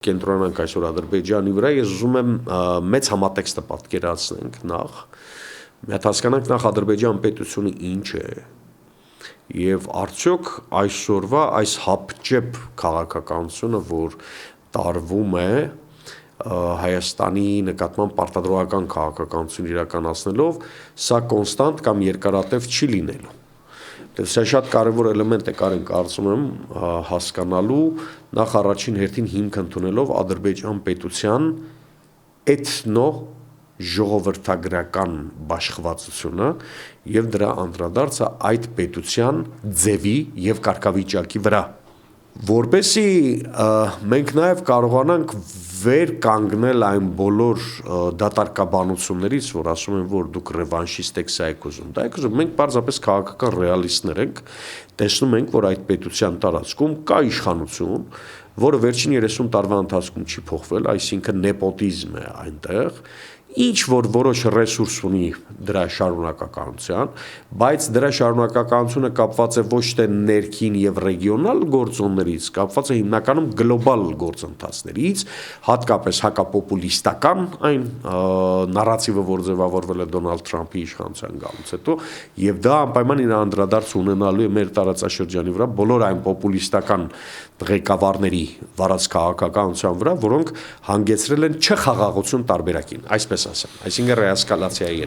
Կենտրոնանք այսօր Ադրբեջանի վրա, ես ուզում եմ մեծ համատեքստը պատկերացնենք նախ, միատ հասկանանք նախ Ադրբեջան պետությունը ինչ է, և արդյոք այսօրվա այս հապճեպ քաղաքականությունը, որ տարվում է Հայաստանի նկատմամբ պարտադրողական քաղաքականություն իրականացնելով, սա կոնստանտ կամ երկարատև չի լինելու։ Սա շատ կարևոր էլեմենտ է կարեն կարծում եմ հասկանալու նախ առաջին հերթին հիմք ընդունելով Ադրբեջան պետության էթնո ժողովրդագրական բաշխվածությունը և դրա անդրադարձը այդ պետության ձևի և կարգավիճակի վրա։ Որպեսզի մենք նաև կարողանանք վեր կանգնել այն բոլոր դատարկաբանություններից, որ ասում են, որ դուք ռևանշիստ եք, սա եք ուզում, դա եք ուզում, մենք պարզապես քաղաքական ռեալիստներ ենք, տեսնում ենք, որ այդ պետության տարածքում կա իշխանություն, որը վերջին 30 տարվա ընթացքում չի փոխվել, այսինքն նեպոտիզմ է այնտեղ, ինչ որ որոշ ռեսուրս ունի դրա շարունակականության, բայց դրա շարունակականությունը կապված է ոչ թե ներքին և ռեգիոնալ գործոններից, կապված է հիմնականում գլոբալ գործընթացներից, հատկապես հակապոպուլիստական այն նարատիվը, որ ձևավորվել է Դոնալդ Թրամփի իշխանության գալուց հետո, և դա անպայման իր անդրադարձ ունենալու է մեր տարածաշրջանի վրա բոլոր այն պոպուլիստական ղեկավարների վարած քաղաքականության վրա, որոնք հանգեցրել են չխաղաղություն տարբերակին, այսպես ասեմ, այսինքն ռեեսկալացիայի